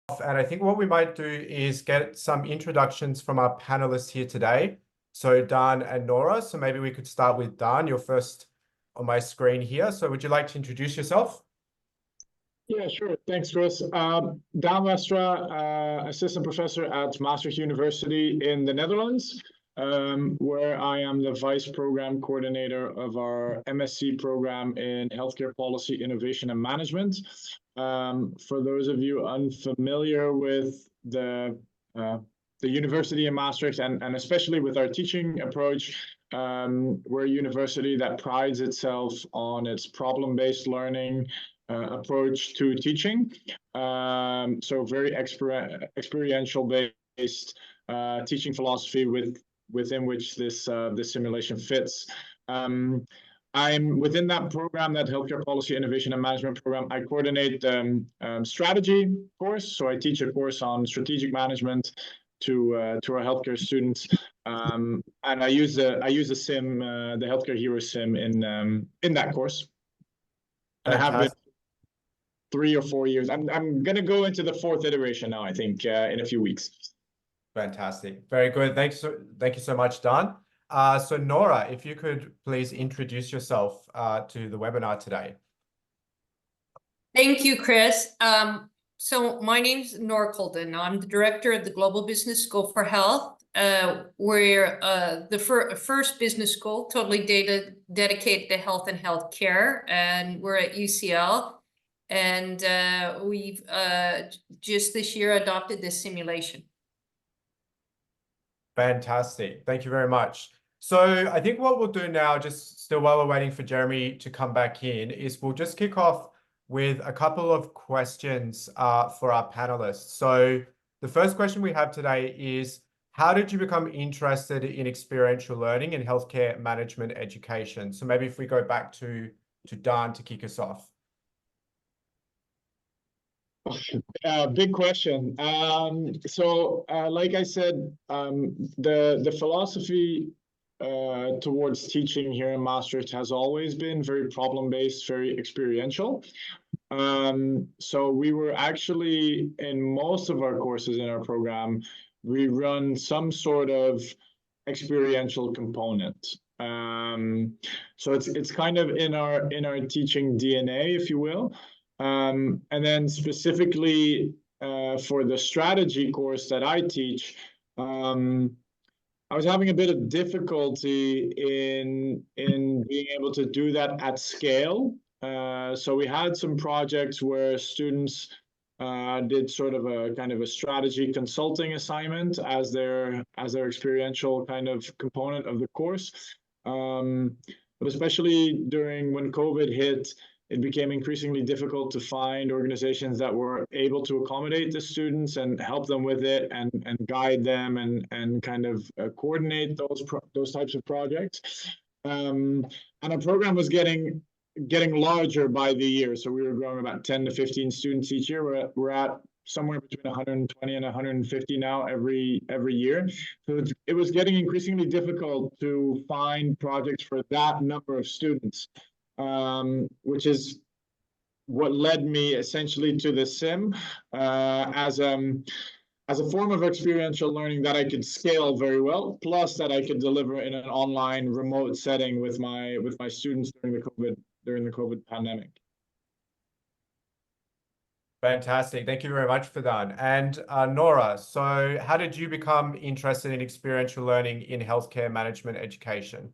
And I think what we might do is get some introductions from our panelists here today. So Daan and Nora. So maybe we could start with Daan. You're first on my screen here. So would you like to introduce yourself? Yeah, sure. Thanks, Chris. Daan Westra, assistant professor at Maastricht University in the Netherlands, where I am the vice program coordinator of our MSc program in healthcare policy, innovation, and management. For those of you unfamiliar with the university in Maastricht and especially with our teaching approach, we're a university that prides itself on its problem-based learning approach to teaching. So very experiential based teaching philosophy within which this simulation fits. I'm within that program, that healthcare policy, innovation, and management program. I coordinate strategy course. So I teach a course on strategic management to our healthcare students, and I use the sim, the healthcare hero sim in that course. And I have been 3 or 4 years. I'm gonna go into the 4th iteration now, I think, in a few weeks. Fantastic. Very good. Thank you so much, Daan. So Nora, if you could please introduce yourself to the webinar today. Thank you, Chris. So my name's Nora Colton. I'm the director of the Global Business School for Health. We're the first business school totally dedicated to health and healthcare, and we're at UCL. And we've just this year adopted this simulation. Fantastic. Thank you very much. So I think what we'll do now, just still while we're waiting for Jeremy to come back in, is we'll just kick off with a couple of questions for our panelists. So the first question we have today is, how did you become interested in experiential learning in healthcare management education? So maybe if we go back to Daan to kick us off. Big question. So, like I said, the philosophy towards teaching here in Maastricht has always been very problem-based, very experiential. So we were actually, in most of our courses in our program, we run some sort of experiential component. So it's kind of in our teaching DNA, if you will. And then specifically for the strategy course that I teach, I was having a bit of difficulty in being able to do that at scale. So we had some projects where students did sort of a kind of a strategy consulting assignment as their experiential kind of component of the course. But especially during when COVID hit, it became increasingly difficult to find organizations that were able to accommodate the students and help them with it and guide them and kind of coordinate those types of projects. And our program was getting larger by the year. So we were growing about 10 to 15 students each year. We're at somewhere between 120 and 150 now every year. So it was getting increasingly difficult to find projects for that number of students. Which is what led me essentially to the sim as a form of experiential learning that I could scale very well, plus that I could deliver in an online remote setting with my students during the COVID pandemic. Fantastic. Thank you very much for that. And Nora, so how did you become interested in experiential learning in healthcare management education?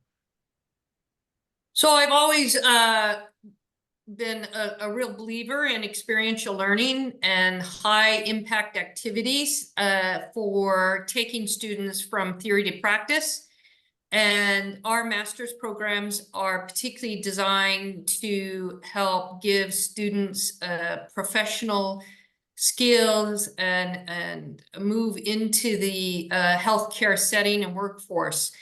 So I've always been a real believer in experiential learning and high impact activities for taking students from theory to practice. And our master's programs are particularly designed to help give students professional skills and move into the healthcare setting and workforce.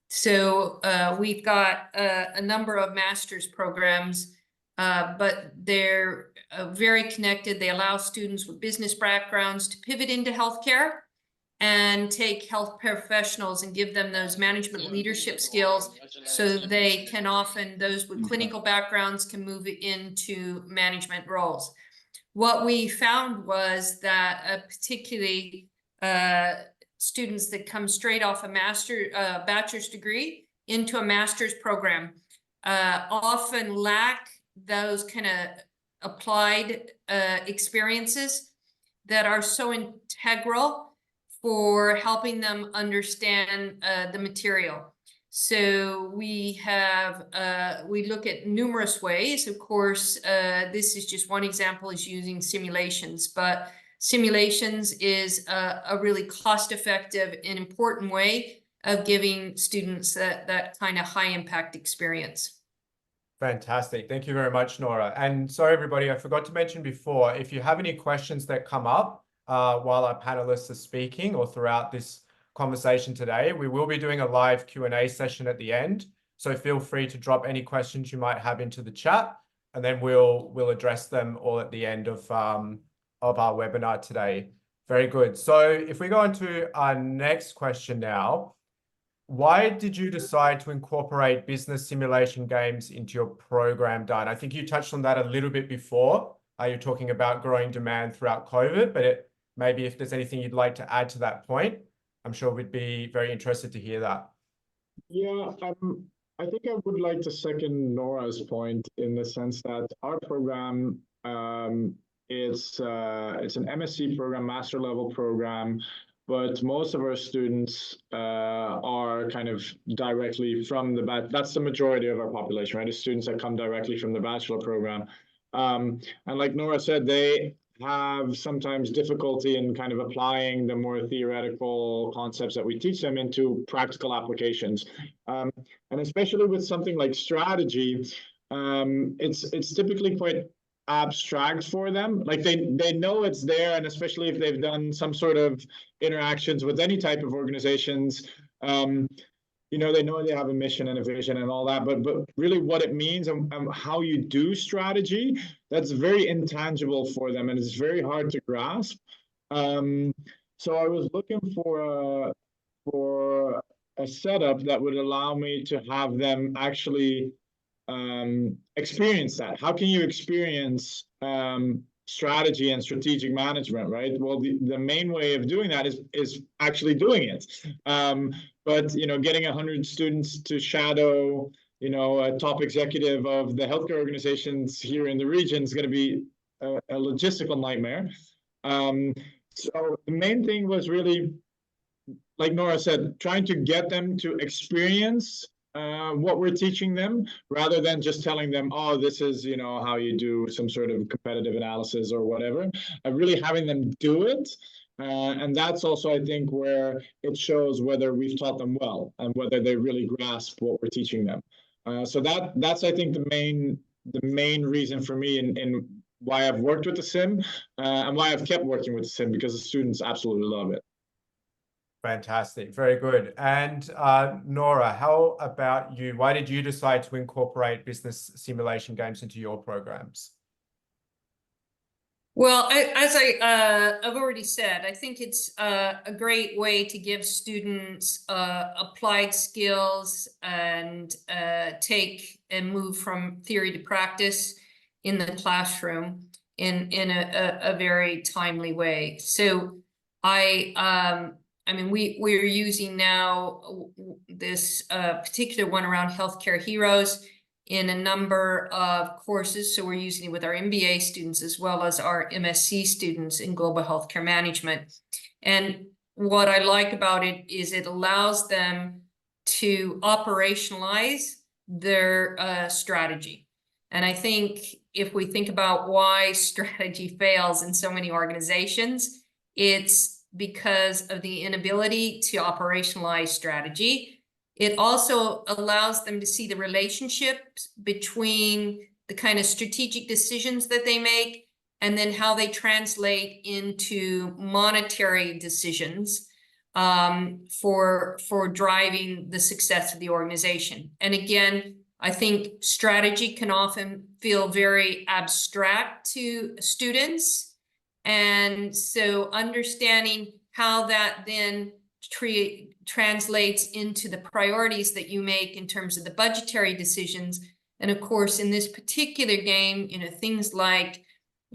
So we've got a number of master's programs, but they're very connected. They allow students with business backgrounds to pivot into healthcare and take health professionals and give them those management leadership skills so they can often, those with clinical backgrounds can move into management roles. what we found was that particularly students that come straight off a bachelor's degree into a master's program often lack those kind of applied experiences that are so integral for helping them understand the material. So we look at numerous ways. Of course, this is just one example, is using simulations, but simulations is a really cost-effective and important way of giving students that kind of high impact experience. Fantastic. Thank you very much, Nora. And sorry, everybody, I forgot to mention before, if you have any questions that come up while our panelists are speaking or throughout this conversation today, we will be doing a live Q&A session at the end. So feel free to drop any questions you might have into the chat, and then we'll address them all at the end of our webinar today. Very good. So if we go on to our next question now, why did you decide to incorporate business simulation games into your program, Daan? I think you touched on that a little bit before. You're talking about growing demand throughout COVID, but maybe if there's anything you'd like to add to that point, I'm sure we'd be very interested to hear that. Yeah, I think I would like to second Nora's point in the sense that our program, it's an MSc program, master level program, but most of our students are kind of directly from that's the majority of our population, right? The students that come directly from the bachelor program. And like Nora said, they have sometimes difficulty in kind of applying the more theoretical concepts that we teach them into practical applications. And especially with something like strategy, it's typically quite abstract for them. Like they know it's there, and especially if they've done some sort of interactions with any type of organizations, you know, they know they have a mission and a vision and all that, but really what it means and how you do strategy, that's very intangible for them, and it's very hard to grasp. So I was looking for a setup that would allow me to have them actually experience that. How can you experience strategy and strategic management, right? Well, the main way of doing that is actually doing it. But you know, getting 100 students to shadow, you know, a top executive of the healthcare organizations here in the region is going to be a logistical nightmare. So the main thing was really, like Nora said, trying to get them to experience what we're teaching them, rather than just telling them, oh, this is, you know, how you do some sort of competitive analysis or whatever. Really having them do it. And that's also, I think, where it shows whether we've taught them well and whether they really grasp what we're teaching them. So that's I think the main reason for me in why I've worked with the sim and why I've kept working with the sim, because the students absolutely love it. Fantastic. Very good. And Nora, how about you? Why did you decide to incorporate business simulation games into your programs? Well, as I've already said, I think it's a great way to give students applied skills and take and move from theory to practice in the classroom in a very timely way. So I mean, we're using now this particular one around healthcare heroes in a number of courses. So we're using it with our MBA students as well as our MSc students in global healthcare management. And what I like about it is it allows them to operationalize their strategy. And I think if we think about why strategy fails in so many organizations, it's because of the inability to operationalize strategy. It also allows them to see the relationships between the kind of strategic decisions that they make and then how they translate into monetary decisions for driving the success of the organization. And again, I think strategy can often feel very abstract to students. And so understanding how that then translates into the priorities that you make in terms of the budgetary decisions. And of course, in this particular game, you know, things like,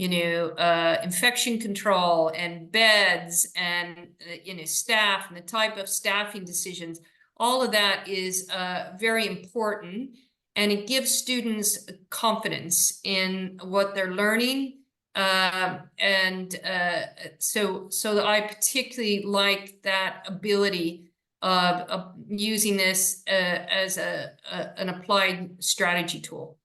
infection control and beds and, staff and the type of staffing decisions. All of that is very important, and it gives students confidence in what they're learning. So I particularly like that ability of using this as an applied strategy tool.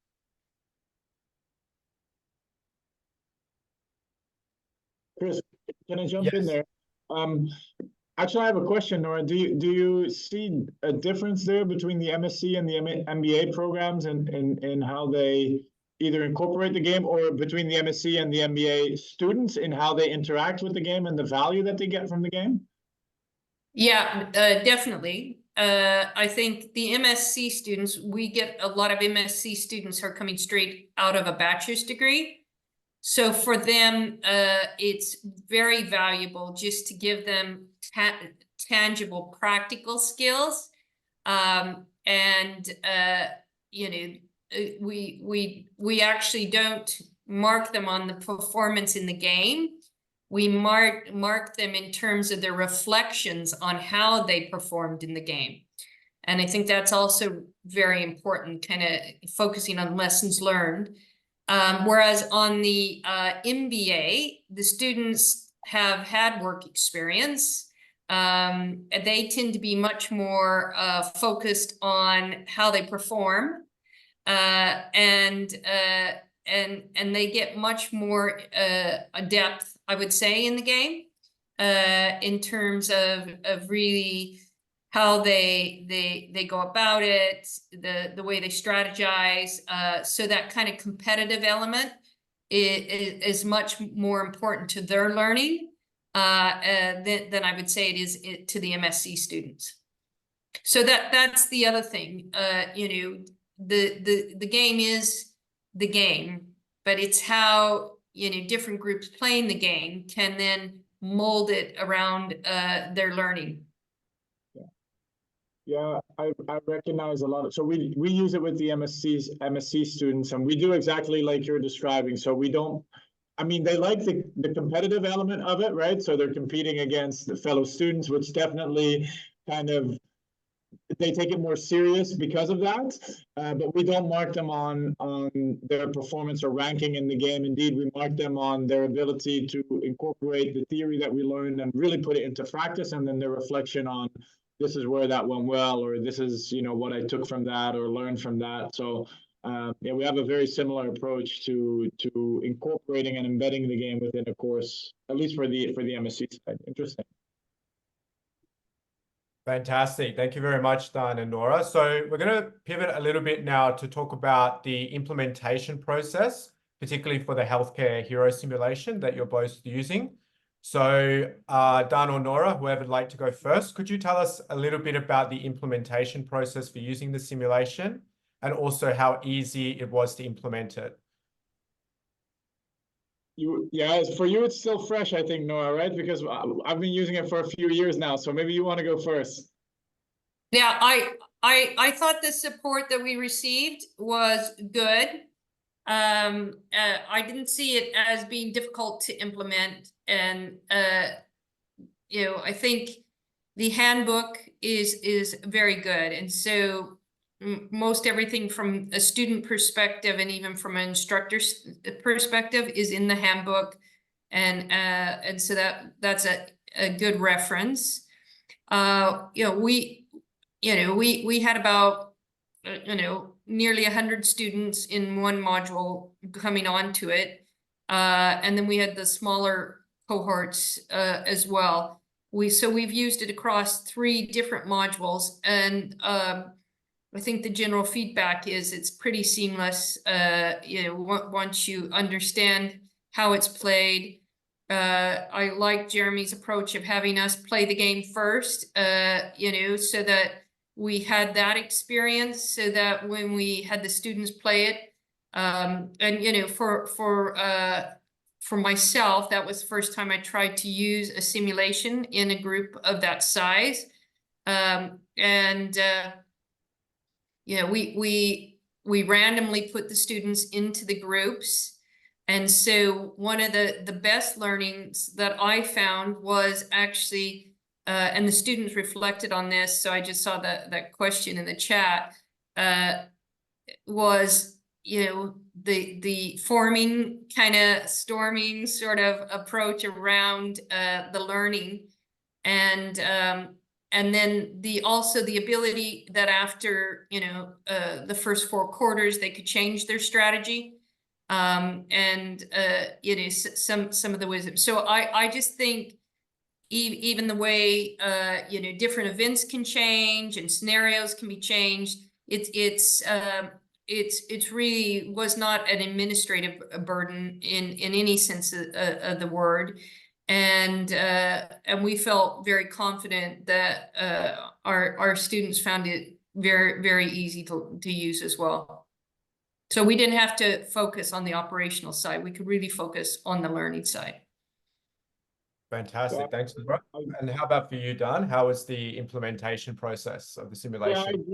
Chris, can I jump in Yes. there? Actually, I have a question, Nora. Do you see a difference there between the MSc and the MBA programs and how they either incorporate the game, or between the MSc and the MBA students in how they interact with the game and the value that they get from the game? Yeah, definitely. I think the MSc students, we get a lot of MSc students who are coming straight out of a bachelor's degree. So for them, it's very valuable just to give them tangible, practical skills. We actually don't mark them on the performance in the game. We mark them in terms of their reflections on how they performed in the game. And I think that's also very important, kind of focusing on lessons learned. Whereas on the MBA, the students have had work experience. They tend to be much more focused on how they perform, and they get much more a depth, I would say, in the game, in terms of really how they go about it, the way they strategize. So that kind of competitive element is much more important to their learning than I would say it is to the MSc students. So that's the other thing. The game is the game, but it's how different groups playing the game can then mold it around their learning. Yeah, I recognize a lot of, so we use it with the MSc students, and we do exactly like you're describing. So we don't, I mean, they like the competitive element of it, right? So they're competing against the fellow students, which definitely kind of, they take it more serious because of that. But we don't mark them on their performance or ranking in the game. Indeed, we mark them on their ability to incorporate the theory that we learned and really put it into practice, and then their reflection on, this is where that went well, or this is, what I took from that or learned from that. So yeah, we have a very similar approach to incorporating and embedding the game within a course, at least for the MSc side. Interesting. Fantastic. Thank you very much, Daan and Nora. So we're going to pivot a little bit now to talk about the implementation process, particularly for the healthcare hero simulation that you're both using. So Daan or Nora, whoever would like to go first, could you tell us a little bit about the implementation process for using the simulation, and also how easy it was to implement it? Yeah, for you, it's still fresh, I think, Nora, right? Because I've been using it for a few years now, so maybe you want to go first. Yeah, I thought the support that we received was good. I didn't see it as being difficult to implement, and I think the handbook is very good, and so most everything from a student perspective and even from an instructor's perspective is in the handbook, and so that's a good reference. We had about nearly 100 students in one module coming onto it, and then we had the smaller cohorts as well. We've used it across 3 different modules, and I think the general feedback is it's pretty seamless. Once you understand how it's played. I like Jeremy's approach of having us play the game first, so that we had that experience, so that when we had the students play it, and for myself, that was the first time I tried to use a simulation in a group of that size. We randomly put the students into the groups. And so one of the best learnings that I found was actually, and the students reflected on this, so I just saw that question in the chat, was, you know, the forming, kind of storming sort of approach around the learning. And then also the ability that after, you know, the first 4 quarters, they could change their strategy. It is some of the wisdom. So I just think even the way, you know, different events can change and scenarios can be changed. It's really was not an administrative burden in any sense of the word. And we felt very confident that our students found it very, very easy to use as well. So we didn't have to focus on the operational side. We could really focus on the learning side. Fantastic. Thanks, Nora. And how about for you, Daan? How was the implementation process of the simulation?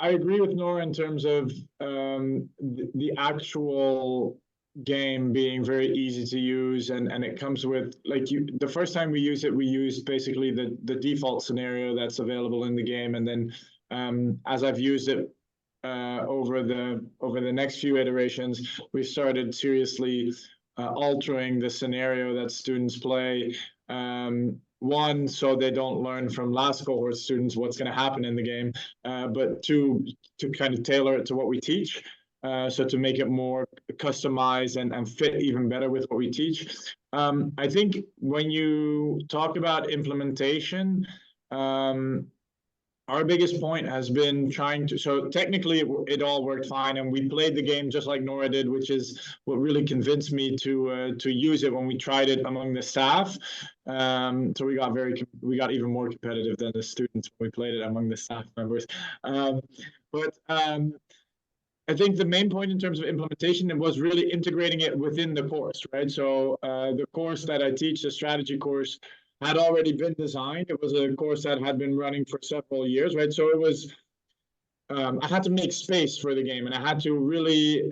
I agree with Nora in terms of the actual game being very easy to use, and it comes with, like, the first time we used it, we used basically the default scenario that's available in the game, and then as I've used it over the next few iterations, we started seriously altering the scenario that students play. One, so they don't learn from last cohort students what's going to happen in the game, but two, to kind of tailor it to what we teach. So to make it more customized and fit even better with what we teach. I think when you talk about implementation, our biggest point has been so technically it all worked fine, and we played the game just like Nora did, which is what really convinced me to use it when we tried it among the staff. So we got even more competitive than the students when we played it among the staff members. I think the main point in terms of implementation, it was really integrating it within the course, right? So the course that I teach, the strategy course, had already been designed. It was a course that had been running for several years, right? So it was, I had to make space for the game, and I had to really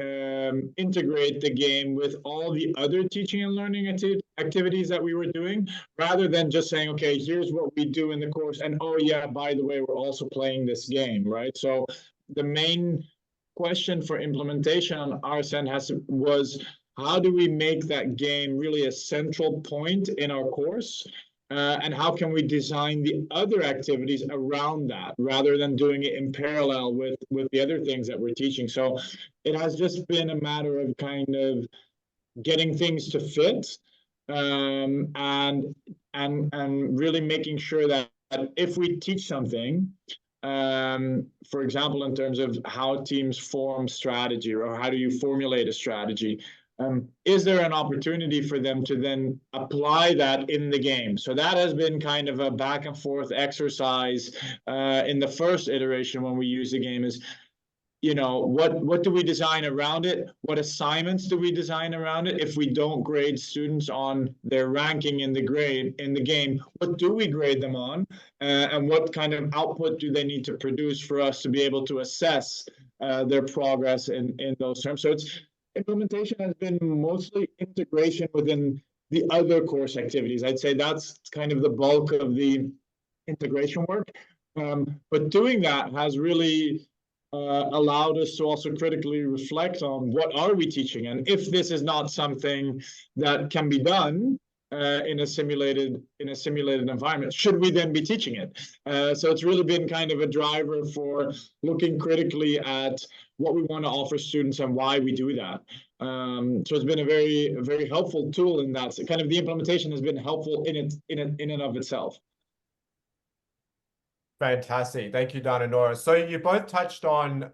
integrate the game with all the other teaching and learning activities that we were doing, rather than just saying, okay, here's what we do in the course, and oh yeah, by the way, we're also playing this game, right? So the main question for implementation on our end was, how do we make that game really a central point in our course? And how can we design the other activities around that, rather than doing it in parallel with the other things that we're teaching? So it has just been a matter of kind of getting things to fit, and really making sure that if we teach something, for example, in terms of how teams form strategy, or how do you formulate a strategy, is there an opportunity for them to then apply that in the game? So that has been kind of a back and forth exercise in the first iteration when we use the game, is, you know, what do we design around it? What assignments do we design around it? If we don't grade students on their ranking in the game, what do we grade them on? And what kind of output do they need to produce for us to be able to assess their progress in those terms? So implementation has been mostly integration within the other course activities. I'd say that's kind of the bulk of the integration work. But doing that has really allowed us to also critically reflect on what are we teaching, and if this is not something that can be done in a simulated environment, should we then be teaching it? So it's really been kind of a driver for looking critically at what we want to offer students and why we do that. So it's been a very helpful tool in that. So kind of the implementation has been helpful in and of itself. Fantastic. Thank you, Daan and Nora. So you both touched on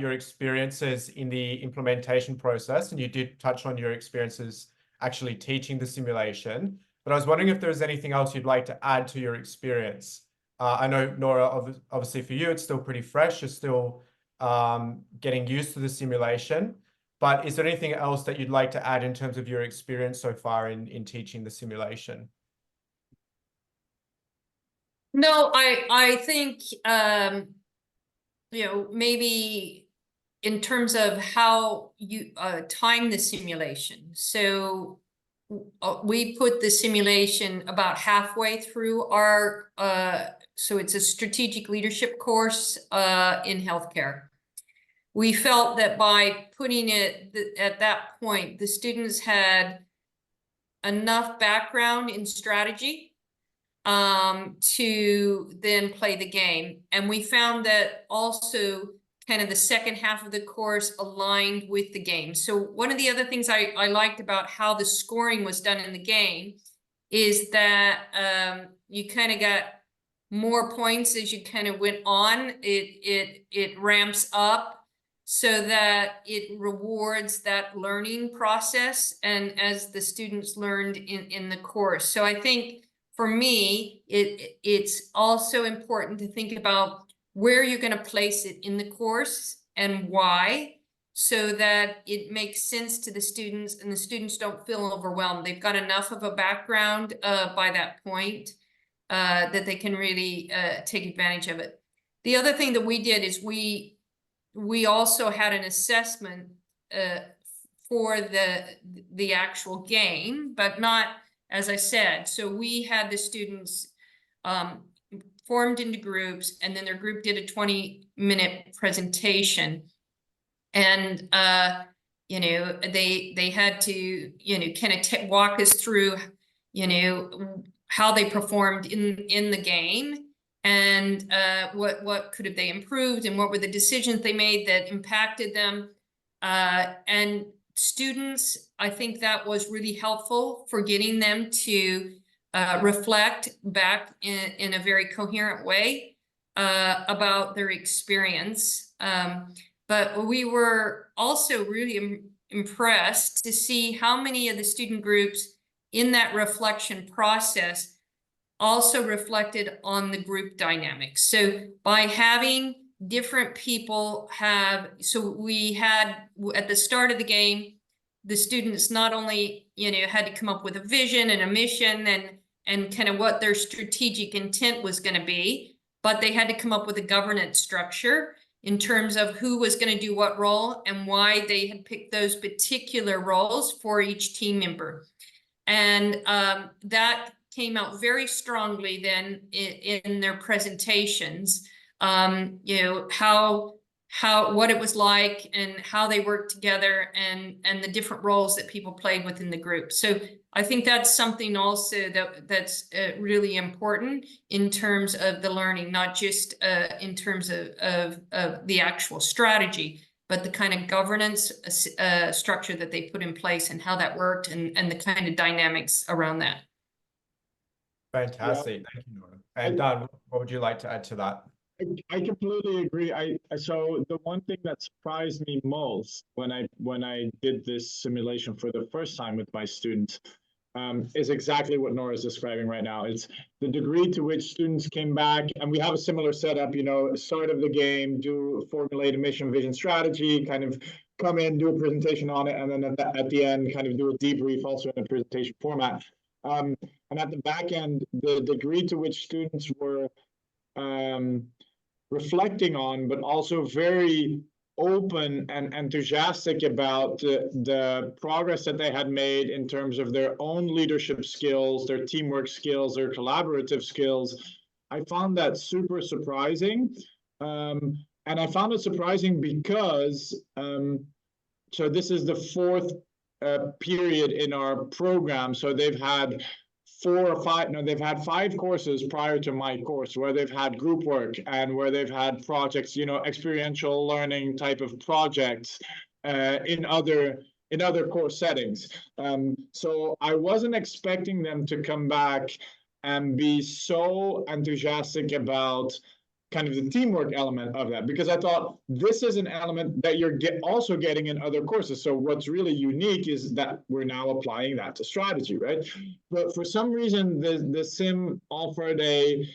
your experiences in the implementation process, and you did touch on your experiences actually teaching the simulation. But I was wondering if there was anything else you'd like to add to your experience. I know, Nora, obviously for you, it's still pretty fresh. You're still getting used to the simulation. But is there anything else that you'd like to add in terms of your experience so far in teaching the simulation? No, I think, you know, maybe in terms of how you time the simulation. So we put the simulation about halfway through our, so it's a strategic leadership course in healthcare. We felt that by putting it at that point, the students had enough background in strategy to then play the game. And we found that also kind of the second half of the course aligned with the game. So one of the other things I liked about how the scoring was done in the game is that you kind of got more points as you kind of went on. It ramps up so that it rewards that learning process and as the students learned in the course. So I think for me, it's also important to think about where you're going to place it in the course and why, so that it makes sense to the students and the students don't feel overwhelmed. They've got enough of a background by that point that they can really take advantage of it. The other thing that we did is we also had an assessment for the actual game, but not, as I said, so we had the students formed into groups, and then their group did a 20-minute presentation. And, you know, they had to, you know, kind of walk us through, you know, how they performed in the game, and what could have they improved, and what were the decisions they made that impacted them. And students, I think that was really helpful for getting them to reflect back in a very coherent way about their experience. But we were also really impressed to see how many of the student groups in that reflection process also reflected on the group dynamics. So by having different people so we had at the start of the game, the students not only, you know, had to come up with a vision and a mission and kind of what their strategic intent was going to be, but they had to come up with a governance structure in terms of who was going to do what role and why they had picked those particular roles for each team member. And that came out very strongly then in their presentations, you know, what it was like and how they worked together and the different roles that people played within the group. So I think that's something also that's really important in terms of the learning, not just in terms of the actual strategy, but the kind of governance structure that they put in place and how that worked and the kind of dynamics around that. Fantastic. Thank you, Nora. And Daan, what would you like to add to that? I completely agree. So the one thing that surprised me most when I did this simulation for the first time with my students is exactly what Nora is describing right now. It's the degree to which students came back, and we have a similar setup, you know, start of the game, formulate a mission, vision, strategy, kind of come in, do a presentation on it, and then at the end, kind of do a debrief also in a presentation format. And at the back end, the degree to which students were reflecting on, but also very open and enthusiastic about the progress that they had made in terms of their own leadership skills, their teamwork skills, their collaborative skills. I found that super surprising. And I found it surprising because, so this is the fourth period in our program. So they've had they've had 5 courses prior to my course where they've had group work and where they've had projects, you know, experiential learning type of projects in other course settings. So I wasn't expecting them to come back and be so enthusiastic about kind of the teamwork element of that, because I thought this is an element that you're also getting in other courses. So what's really unique is that we're now applying that to strategy, right? But for some reason, the sim offered a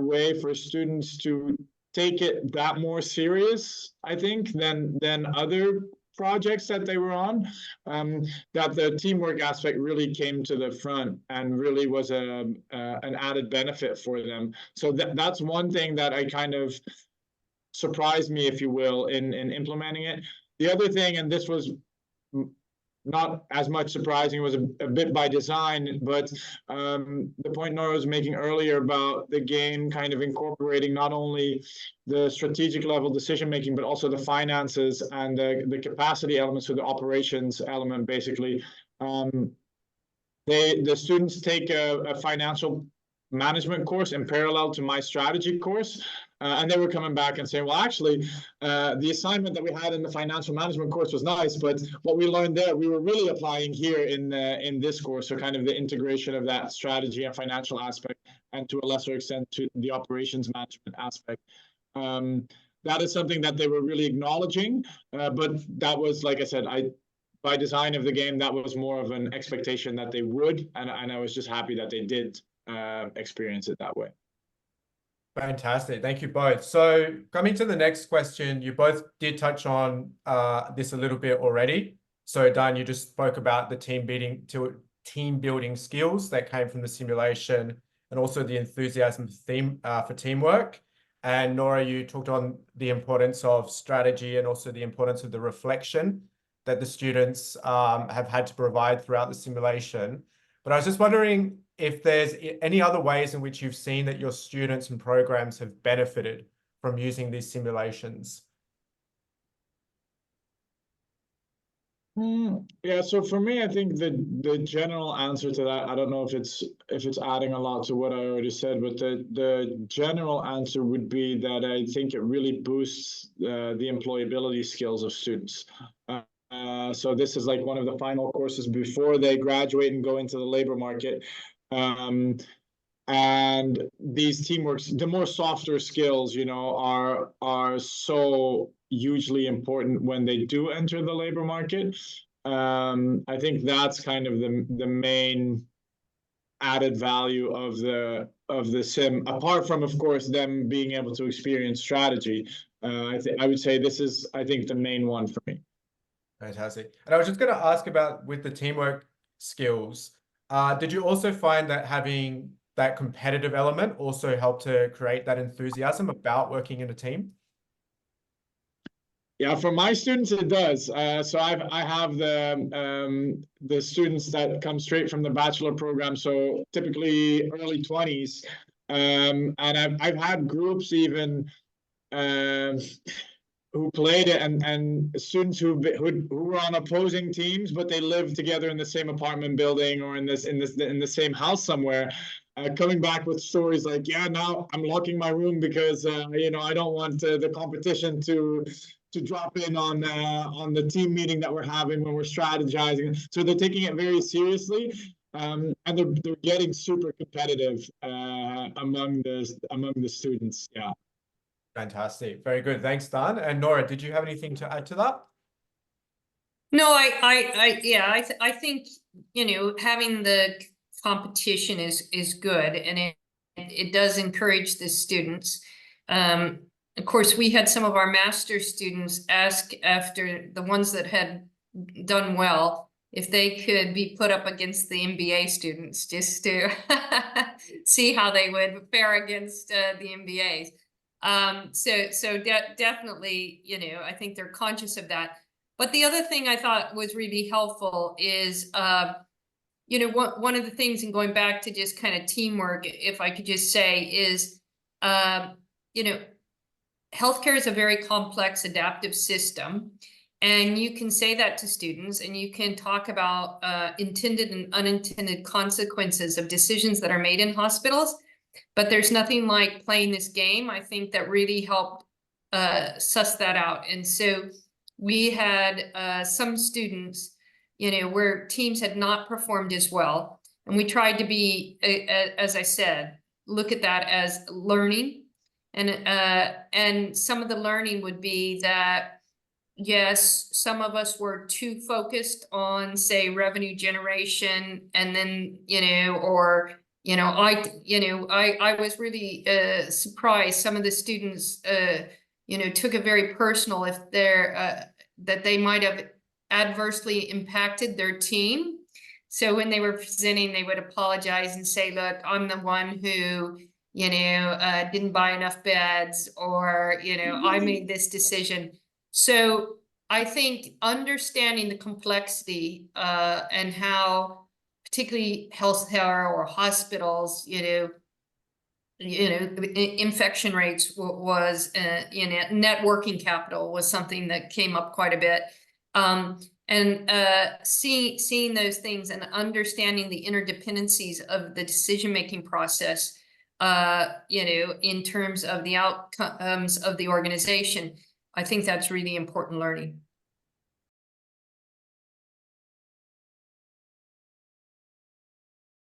way for students to take it that more serious, I think, than other projects that they were on, that the teamwork aspect really came to the front and really was an added benefit for them. So that's one thing that I kind of surprised me, if you will, in implementing it. The other thing, and this was not as much surprising, it was a bit by design, but the point Nora was making earlier about the game kind of incorporating not only the strategic level decision making, but also the finances and the capacity elements, so the operations element, basically. The students take a financial management course in parallel to my strategy course. And they were coming back and saying, well, actually, the assignment that we had in the financial management course was nice, but what we learned there, we were really applying here in this course. So kind of the integration of that strategy and financial aspect, and to a lesser extent to the operations management aspect. That is something that they were really acknowledging, but that was, like I said, by design of the game, that was more of an expectation that they would, and I was just happy that they did experience it that way. Fantastic. Thank you both. So coming to the next question, you both did touch on this a little bit already. So Daan, you just spoke about the team building skills that came from the simulation, and also the enthusiasm for teamwork. And Nora, you talked on the importance of strategy and also the importance of the reflection that the students have had to provide throughout the simulation. But I was just wondering if there's any other ways in which you've seen that your students and programs have benefited from using these simulations. Yeah, so for me, I think the general answer to that, I don't know if it's adding a lot to what I already said, but the general answer would be that I think it really boosts the employability skills of students. So this is like one of the final courses before they graduate and go into the labor market. And these teamworks, the more softer skills, you know, are so hugely important when they do enter the labor market. I think that's kind of the main added value of the sim, apart from, of course, them being able to experience strategy. I would say this is, I think, the main one for me. Fantastic. And I was just going to ask about, with the teamwork skills, did you also find that having that competitive element also helped to create that enthusiasm about working in a team? Yeah, for my students, it does. So I have the students that come straight from the bachelor program, so typically early 20s, and I've had groups even who played it, and students who were on opposing teams, but they lived together in the same apartment building or in the same house somewhere. Coming back with stories like, yeah, now I'm locking my room because you know, I don't want the competition to drop in on the team meeting that we're having when we're strategizing. So they're taking it very seriously, and they're getting super competitive among the students. Yeah. Fantastic. Very good. Thanks, Daan. And Nora, did you have anything to add to that? No, I think, you know, having the competition is good, and it does encourage the students. Of course, we had some of our master students ask, after the ones that had done well, if they could be put up against the MBA students, just to see how they would fare against the MBAs. So definitely, you know, I think they're conscious of that. But the other thing I thought was really helpful is, you know, one of the things, and going back to just kind of teamwork, if I could just say, is, you know, healthcare is a very complex adaptive system. And you can say that to students, and you can talk about intended and unintended consequences of decisions that are made in hospitals. But there's nothing like playing this game, I think, that really helped suss that out. And so we had some students, you know, where teams had not performed as well. And we tried to be, as I said, look at that as learning. And some of the learning would be that, yes, some of us were too focused on, say, revenue generation, and then, you know, or, you know, I was really surprised. Some of the students, you know, took it very personal if they're that they might have adversely impacted their team. So when they were presenting, they would apologize and say, "Look, I'm the one who, didn't buy enough beds, or, I made this decision. So I think understanding the complexity and how particularly healthcare or hospitals, infection rates was, net working capital was something that came up quite a bit. And seeing those things and understanding the interdependencies of the decision-making process, in terms of the outcomes of the organization, I think that's really important learning.